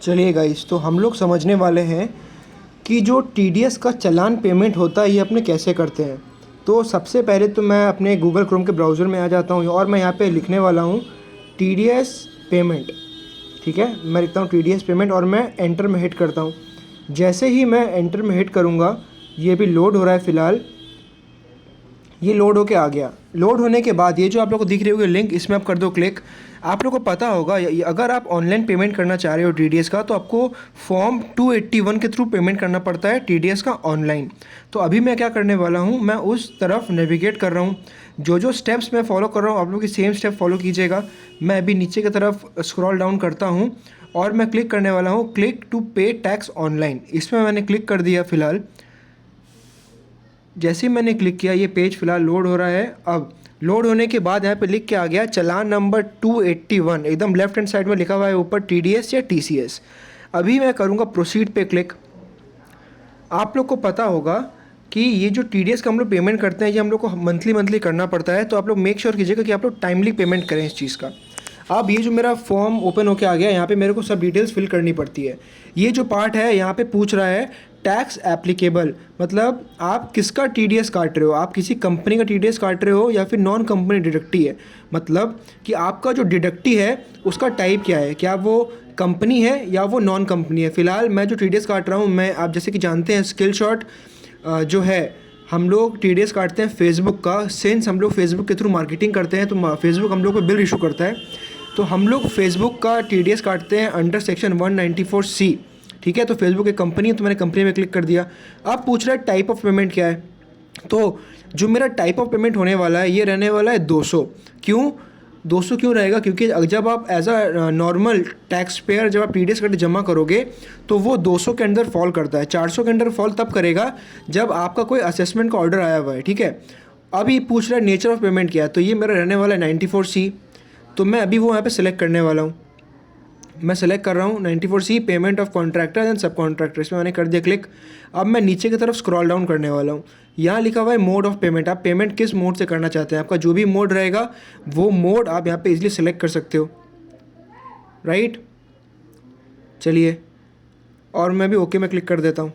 चलिए गाइस, तो हम लोग समझने वाले हैं कि जो टीडीएस का चालान पेमेंट होता है ये अपने कैसे करते हैं। तो सबसे पहले तो मैं अपने गूगल क्रोम के ब्राउज़र में आ जाता हूँ और मैं यहाँ पे लिखने वाला हूँ टीडीएस पेमेंट। ठीक है, मैं लिखता हूँ टीडीएस पेमेंट और मैं एंटर में हिट करता हूँ। जैसे ही मैं एंटर में हिट करूँगा, ये भी लोड हो रहा है फ़िलहाल। ये लोड होके आ गया। लोड होने के बाद ये जो आप लोग को दिख रही होगी लिंक, इसमें आप कर दो क्लिक। आप लोग को पता होगा अगर आप ऑनलाइन पेमेंट करना चाह रहे हो टीडीएस का, तो आपको फॉर्म 281 के थ्रू पेमेंट करना पड़ता है टीडीएस का ऑनलाइन। तो अभी मैं क्या करने वाला हूँ, मैं उस तरफ नेविगेट कर रहा हूँ। जो जो स्टेप्स मैं फॉलो कर रहा हूँ आप लोग की सेम स्टेप फॉलो कीजिएगा। मैं अभी नीचे की तरफ स्क्रॉल डाउन करता हूँ और मैं क्लिक करने वाला हूँ क्लिक टू पे टैक्स ऑनलाइन। इसमें मैंने क्लिक कर दिया। फ़िलहाल जैसे ही मैंने क्लिक किया, ये पेज फ़िलहाल लोड हो रहा है। अब लोड होने के बाद यहाँ पे लिख के आ गया चालान नंबर 281, एकदम लेफ्ट हैंड साइड में लिखा हुआ है ऊपर टीडीएस या टीसीएस। अभी मैं करूँगा प्रोसीड पे क्लिक। आप लोग को पता होगा कि ये जो टीडीएस का हम लोग पेमेंट करते हैं, ये हम लोग को मंथली करना पड़ता है। तो आप लोग मेक श्योर कीजिएगा कि आप लोग टाइमली पेमेंट करें इस चीज़ का। अब ये जो मेरा फॉर्म ओपन होके आ गया, यहाँ पे मेरे को सब डिटेल्स फिल करनी पड़ती है। ये जो पार्ट है यहाँ पे पूछ रहा है टैक्स एप्लीकेबल, मतलब आप किसका टीडीएस काट रहे हो, आप किसी कंपनी का टीडीएस काट रहे हो या फिर नॉन कंपनी डिडक्टी है। मतलब कि आपका जो डिडक्टी है उसका टाइप क्या है, क्या वो कंपनी है या वो नॉन कंपनी है। फ़िलहाल मैं जो टीडीएस काट रहा हूँ, मैं आप जैसे कि जानते हैं स्किल शॉट जो है, हम लोग टीडीएस काटते हैं फेसबुक का। सिंस हम लोग फेसबुक के थ्रू मार्केटिंग करते हैं तो फेसबुक हम लोग को बिल इशू करता है। तो हम लोग फेसबुक का टीडीएस काटते हैं अंडर सेक्शन 194C। ठीक है, तो फेसबुक एक कंपनी है, तो मैंने कंपनी में क्लिक कर दिया। अब पूछ रहा है टाइप ऑफ पेमेंट क्या है। तो जो मेरा टाइप ऑफ पेमेंट होने वाला है ये रहने वाला है 200। क्यों 200 क्यों रहेगा? क्योंकि जब आप as a normal tax payer जब आप टीडीएस कट जमा करोगे तो वो 200 के अंदर फॉल करता है। 400 के अंदर फॉल तब करेगा जब आपका कोई असेसमेंट का ऑर्डर आया हुआ है। ठीक है, अभी पूछ रहा है नेचर ऑफ पेमेंट क्या है, तो ये मेरा रहने वाला है 94C। तो मैं अभी वो यहाँ पे सिलेक्ट करने वाला हूँ। मैं सेलेक्ट कर रहा हूँ 94C payment of contractor and सब कॉन्ट्रैक्टर, इसमें मैंने कर दिया क्लिक। अब मैं नीचे की तरफ स्क्रॉल डाउन करने वाला हूँ। यहाँ लिखा हुआ है मोड ऑफ पेमेंट, आप पेमेंट किस मोड से करना चाहते हैं। आपका जो भी मोड रहेगा वो मोड आप यहाँ पे इजीली सेलेक्ट कर सकते हो, राइट। चलिए, और मैं भी ओके में क्लिक कर देता हूँ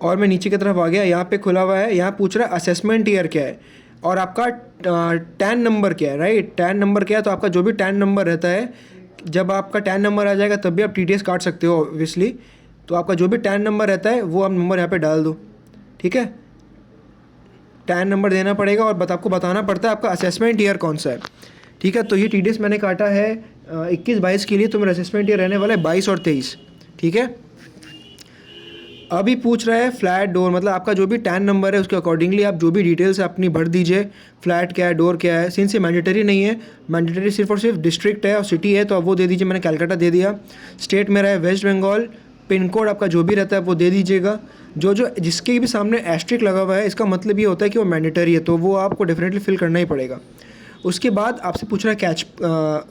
और मैं नीचे की तरफ आ गया। यहाँ पे खुला हुआ है, यहाँ पूछ रहा है असेसमेंट ईयर क्या है और आपका टैन नंबर क्या है, राइट। टैन नंबर क्या है, तो आपका जो भी टैन नंबर रहता है, जब आपका टैन नंबर आ जाएगा तब भी आप टीडीएस काट सकते हो ऑब्वियसली। तो आपका जो भी टैन नंबर रहता है वो आप नंबर यहाँ पे डाल दो। ठीक है, टैन नंबर देना पड़ेगा और आपको बताना पड़ता है आपका असेसमेंट ईयर कौन सा है। ठीक है, तो ये टीडीएस मैंने काटा है 21-22 के लिए, तो मेरा असेसमेंट ईयर रहने वाला है 22 और 23। ठीक है, अभी पूछ रहा है फ्लैट डोर, मतलब आपका जो भी टैन नंबर है उसके अकॉर्डिंगली आप जो भी डिटेल्स अपनी भर दीजिए। फ्लैट क्या है, डोर क्या है। सिंस ये मैंडेटरी नहीं है, मैंडेटरी सिर्फ और सिर्फ डिस्ट्रिक्ट है और सिटी है, तो आप वो दे दीजिए। मैंने कैलकाटा दे दिया। स्टेट मेरा है वेस्ट बंगाल। पिन कोड आपका जो भी रहता है वो दे दीजिएगा। जो जिसके भी सामने एस्ट्रिक लगा हुआ है इसका मतलब ये होता है कि वो मैंडेटरी है, तो वो आपको डेफिनेटली फिल करना ही पड़ेगा। उसके बाद आपसे पूछ रहा है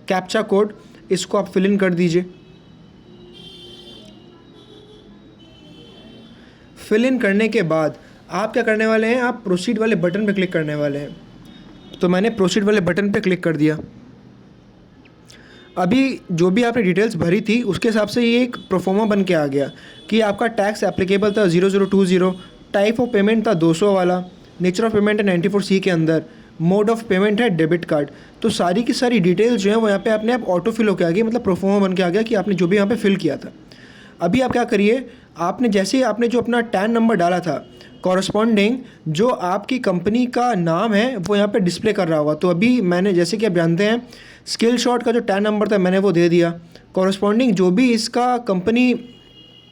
कैप्चा कोड, इसको आप फिल इन कर दीजिए। फिल इन करने के बाद आप क्या करने वाले हैं, आप प्रोसीड वाले बटन पे क्लिक करने वाले हैं। तो मैंने प्रोसीड वाले बटन पे क्लिक कर दिया। अभी जो भी आपने डिटेल्स भरी थी उसके हिसाब से ये एक प्रोफोमा बन के आ गया कि आपका टैक्स एप्लीकेबल था 0020, टाइप ऑफ पेमेंट था 200 वाला, नेचर ऑफ पेमेंट है 94C के अंदर, मोड ऑफ पेमेंट है डेबिट कार्ड। तो सारी की सारी डिटेल्स जो है वो यहाँ पे अपने आप ऑटो फिल होकर आ गई, मतलब प्रोफोमा बन के आ गया कि आपने जो भी यहाँ पे फिल किया था। अभी आप क्या करिए, आपने जैसे ही आपने जो अपना टैन नंबर डाला था कॉरस्पॉन्डिंग जो आपकी कंपनी का नाम है वो यहाँ पे डिस्प्ले कर रहा होगा। तो अभी मैंने, जैसे कि आप जानते हैं, स्किल शॉट का जो टैन नंबर था मैंने वो दे दिया। कॉरस्पॉन्डिंग जो भी इसका कंपनी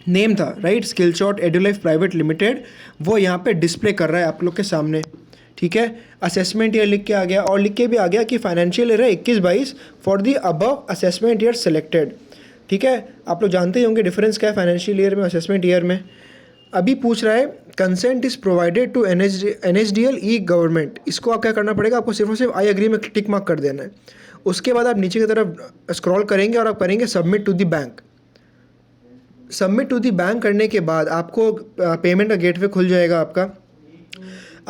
नेम था, right, Skill Shot Edulife Private Limited, वो यहाँ पे डिस्प्ले कर रहा है आप लोग के सामने। ठीक है, असेसमेंट ईयर लिख के आ गया और लिख के भी आ गया कि फाइनेंशियल ईयर है 21-22 for the above assessment year selected. ठीक है, आप लोग जानते ही होंगे डिफरेंस क्या है फाइनेंशियल ईयर में असेसमेंट ईयर में। अभी पूछ रहा है consent is provided to NSDL e government, इसको आप क्या करना पड़ेगा, आपको सिर्फ और सिर्फ आई एग्री में टिक मार्क कर देना है। उसके बाद आप नीचे की तरफ स्क्रॉल करेंगे और आप करेंगे submit to the bank. Submit to the bank करने के बाद आपको पेमेंट का गेटवे खुल जाएगा आपका।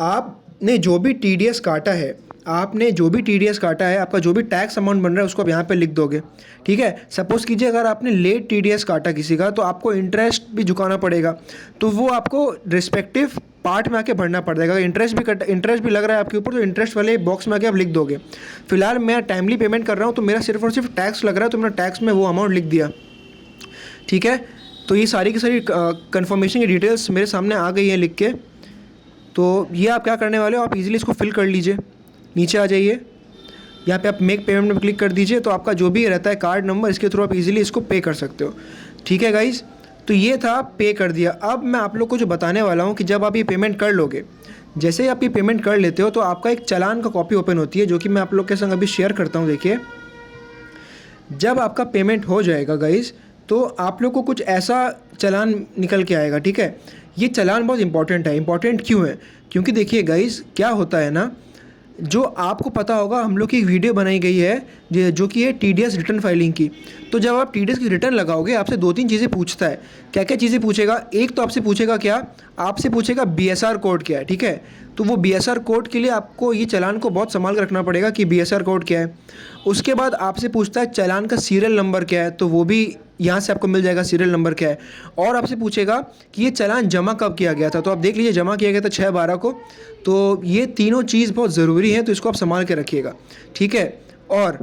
आपने जो भी टीडीएस काटा है आपने जो भी TDS काटा है, आपका जो भी टैक्स अमाउंट बन रहा है उसको आप यहाँ पे लिख दोगे, ठीक है। सपोज़ कीजिए अगर आपने लेट TDS काटा किसी का, तो आपको इंटरेस्ट भी चुकाना पड़ेगा, तो वो आपको रिस्पेक्टिव पार्ट में आके भरना पड़ेगा। अगर इंटरेस्ट भी लग रहा है आपके ऊपर, तो इंटरेस्ट वाले बॉक्स में आके आप लिख दोगे। फिलहाल मैं टाइमली पेमेंट कर रहा हूँ, तो मेरा सिर्फ और सिर्फ टैक्स लग रहा है, तो मैंने टैक्स में वो अमाउंट लिख दिया, ठीक है। तो ये सारी की सारी कन्फर्मेशन की डिटेल्स मेरे सामने आ गई हैं लिख के। तो ये आप क्या करने वाले हो, आप इजीली इसको फिल कर लीजिए। नीचे आ जाइए, यहाँ पे आप मेक पेमेंट में क्लिक कर दीजिए, तो आपका जो भी रहता है कार्ड नंबर, इसके थ्रू आप इजीली इसको पे कर सकते हो, ठीक है गाइज़। तो ये था, पे कर दिया। अब मैं आप लोग को जो बताने वाला हूँ कि जब आप ये पेमेंट कर लोगे, जैसे ही आप ये पेमेंट कर लेते हो, तो आपका एक चालान का कॉपी ओपन होती है, जो कि मैं आप लोग के संग अभी शेयर करता हूँ। देखिए, जब आपका पेमेंट हो जाएगा गाइज़, तो आप लोग को कुछ ऐसा चालान निकल के आएगा, ठीक है। ये चालान बहुत इंपॉर्टेंट है। इंपॉर्टेंट क्यों है? क्योंकि देखिए गाइज़, क्या होता है ना, जो आपको पता होगा, हम लोग की एक वीडियो बनाई गई है जो कि है TDS रिटर्न फाइलिंग की। तो जब आप TDS की रिटर्न लगाओगे, आपसे 2-3 चीज़ें पूछता है। क्या क्या चीज़ें पूछेगा? एक तो आपसे पूछेगा क्या, आपसे पूछेगा BSR कोड क्या है, ठीक है। तो वो BSR कोड के लिए आपको ये चालान को बहुत संभाल कर रखना पड़ेगा कि BSR कोड क्या है। उसके बाद आपसे पूछता है चालान का सीरियल नंबर क्या है, तो वो भी यहाँ से आपको मिल जाएगा, सीरियल नंबर क्या है। और आपसे पूछेगा कि ये चालान जमा कब किया गया था, तो आप देख लीजिए जमा किया गया था 6/12 को। तो ये तीनों चीज़ बहुत ज़रूरी है, तो इसको आप संभाल के रखिएगा, ठीक है। और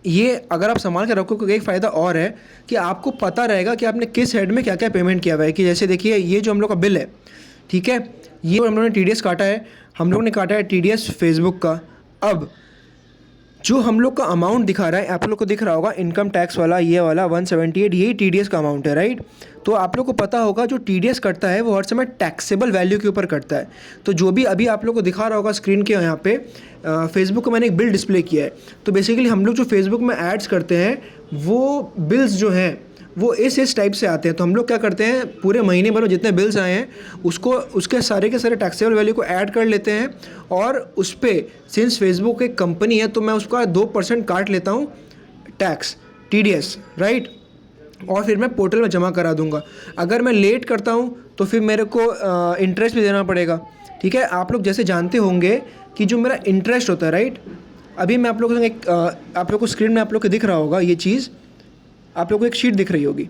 ये अगर आप संभाल के रखोगे, एक फ़ायदा और है कि आपको पता रहेगा कि आपने किस हेड में क्या क्या पेमेंट किया हुआ है। कि जैसे देखिए, ये जो हम लोग का बिल है, ठीक है, ये हम लोगों ने TDS काटा है, हम लोग ने काटा है TDS फेसबुक का। अब जो हम लोग का अमाउंट दिखा रहा है, आप लोग को दिख रहा होगा इनकम टैक्स वाला, ये वाला 178, यही TDS का अमाउंट है, राइट। तो आप लोग को पता होगा जो TDS कटता है वो हर समय टैक्सेबल वैल्यू के ऊपर कटता है। तो जो भी अभी आप लोग को दिखा रहा होगा स्क्रीन के यहाँ पे, फेसबुक का मैंने एक बिल डिस्प्ले किया है। तो बेसिकली हम लोग जो फेसबुक में एड्स करते हैं, वो बिल्स जो हैं वो इस टाइप से आते हैं। तो हम लोग क्या करते हैं, पूरे महीने भर में जितने बिल्स आए हैं उसको, उसके सारे के सारे टैक्सेबल वैल्यू को ऐड कर लेते हैं, और उस पर सिंस फेसबुक एक कंपनी है, तो मैं उसका 2% काट लेता हूँ टैक्स, TDS, राइट। और फिर मैं पोर्टल में जमा करा दूंगा। अगर मैं लेट करता हूँ तो फिर मेरे को इंटरेस्ट भी देना पड़ेगा, ठीक है। आप लोग जैसे जानते होंगे कि जो मेरा इंटरेस्ट होता है, राइट, अभी मैं आप लोगों को आप लोग को स्क्रीन में आप लोग को दिख रहा होगा ये चीज़, आप लोगों को एक शीट दिख रही होगी,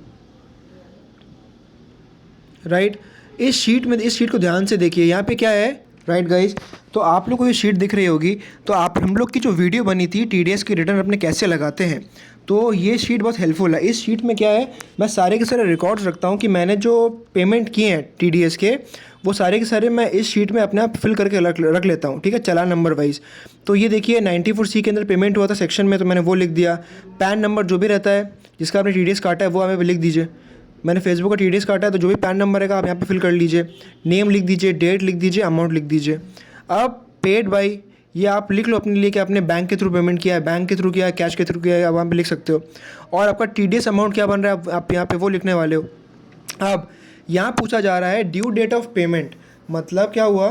राइट। इस शीट को ध्यान से देखिए, यहाँ पे क्या है, राइट गाइज। तो आप लोग को ये शीट दिख रही होगी। तो हम लोग की जो वीडियो बनी थी TDS की रिटर्न अपने कैसे लगाते हैं, तो ये शीट बहुत हेल्पफुल है। इस शीट में क्या है, मैं सारे के सारे रिकॉर्ड्स रखता हूँ कि मैंने जो पेमेंट किए हैं TDS के, वो सारे के सारे मैं इस शीट में अपने आप फिल करके रख लेता हूँ, ठीक है, चालान नंबर वाइज। तो ये देखिए 94C के अंदर पेमेंट हुआ था सेक्शन में, तो मैंने वो लिख दिया। पैन नंबर जो भी रहता है जिसका आपने TDS काटा है, वो हमें लिख दीजिए। मैंने फेसबुक का TDS काटा है, तो जो भी पैन नंबर है आप यहाँ पे फिल कर लीजिए। नेम लिख दीजिए, डेट लिख दीजिए, अमाउंट लिख दीजिए। अब पेड बाई, ये आप लिख लो अपने लिए कि आपने बैंक के थ्रू पेमेंट किया है, बैंक के थ्रू किया है, कैश के थ्रू किया है, आप वहाँ पे लिख सकते हो। और आपका TDS अमाउंट क्या बन रहा है, आप यहाँ पे वो लिखने वाले हो। अब यहाँ पूछा जा रहा है ड्यू डेट ऑफ पेमेंट, मतलब क्या हुआ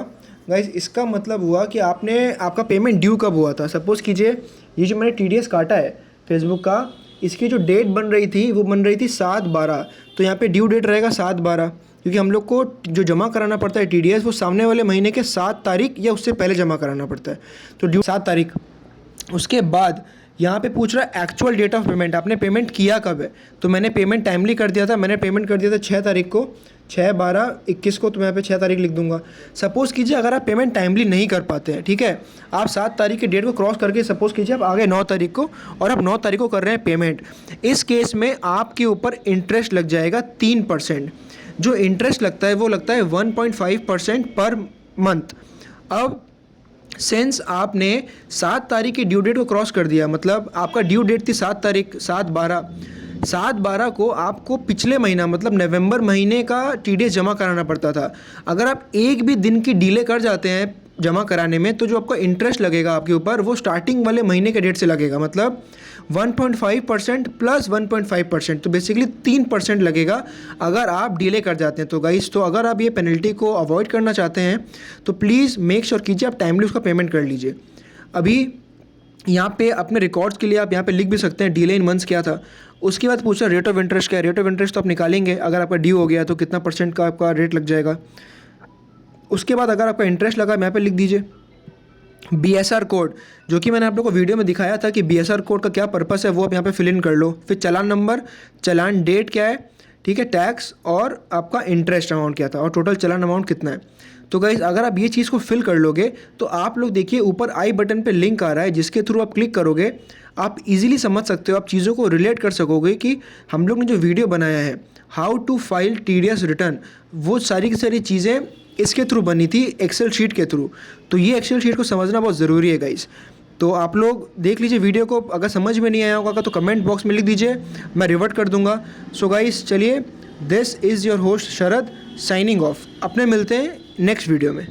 गाइस, इसका मतलब हुआ कि आपका पेमेंट ड्यू कब हुआ था। सपोज़ कीजिए ये जो मैंने TDS काटा है फेसबुक का, इसकी जो डेट बन रही थी वो बन रही थी 7/12, तो यहाँ पे ड्यू डेट रहेगा 7/12, क्योंकि हम लोग को जो जमा कराना पड़ता है TDS वो सामने वाले महीने के 7 तारीख या उससे पहले जमा कराना पड़ता है, तो ड्यू 7 तारीख। उसके बाद यहाँ पे पूछ रहा है एक्चुअल डेट ऑफ पेमेंट, आपने पेमेंट किया कब है। तो मैंने पेमेंट टाइमली कर दिया था, मैंने पेमेंट कर दिया था 6 तारीख को, 6/12/21 को, तो मैं यहाँ पे 6 तारीख लिख दूंगा। सपोज़ कीजिए अगर आप पेमेंट टाइमली नहीं कर पाते हैं, ठीक है, आप 7 तारीख की डेट को क्रॉस करके सपोज़ कीजिए आप आ गए 9 तारीख को, और आप 9 तारीख को कर रहे हैं पेमेंट, इस केस में आपके ऊपर इंटरेस्ट लग जाएगा 3%। जो इंटरेस्ट लगता है वो लगता है 1.5% पर मंथ। अब सिंस आपने 7 तारीख की ड्यू डेट को क्रॉस कर दिया, मतलब आपका ड्यू डेट थी 7 तारीख, 7/12 को आपको पिछले महीना मतलब नवंबर महीने का TDS जमा कराना पड़ता था। अगर आप एक भी दिन की डिले कर जाते हैं जमा कराने में, तो जो आपका इंटरेस्ट लगेगा आपके ऊपर वो स्टार्टिंग वाले महीने के डेट से लगेगा, मतलब 1.5% प्लस 1.5%, तो बेसिकली 3% लगेगा अगर आप डिले कर जाते हैं। तो गाइस, तो अगर आप ये पेनल्टी को अवॉइड करना चाहते हैं तो प्लीज़ मेक श्योर कीजिए आप टाइमली उसका पेमेंट कर लीजिए। अभी यहाँ पे अपने रिकॉर्ड्स के लिए आप यहाँ पे लिख भी सकते हैं डिले इन मंथ्स क्या था। उसके बाद पूछा रेट ऑफ इंटरेस्ट क्या है। रेट ऑफ इंटरेस्ट तो आप निकालेंगे, अगर आपका ड्यू हो गया तो कितना % का आपका रेट लग जाएगा। उसके बाद अगर आपका इंटरेस्ट लगा यहाँ पे लिख दीजिए, BSR कोड, जो कि मैंने आप लोगों को वीडियो में दिखाया था कि BSR कोड का क्या पर्पस है, वो आप यहाँ पे फिल इन कर लो। फिर चालान नंबर, चालान डेट क्या है, ठीक है, टैक्स और आपका इंटरेस्ट अमाउंट क्या था और टोटल चालान अमाउंट कितना है। तो गाइस अगर आप ये चीज़ को फिल कर लोगे तो आप लोग देखिए ऊपर आई बटन पे लिंक आ रहा है, जिसके थ्रू आप क्लिक करोगे आप इजीली समझ सकते हो, आप चीज़ों को रिलेट कर सकोगे कि हम लोग ने जो वीडियो बनाया है how to file TDS return, वो सारी की सारी चीज़ें इसके थ्रू बनी थी, एक्सेल शीट के थ्रू। तो ये एक्सेल शीट को समझना बहुत ज़रूरी है गाइस। तो आप लोग देख लीजिए वीडियो को, अगर समझ में नहीं आया होगा तो कमेंट बॉक्स में लिख दीजिए, मैं रिवर्ट कर दूंगा। सो गाइस चलिए, this is your host Sharad signing off. अपने मिलते हैं नेक्स्ट वीडियो में।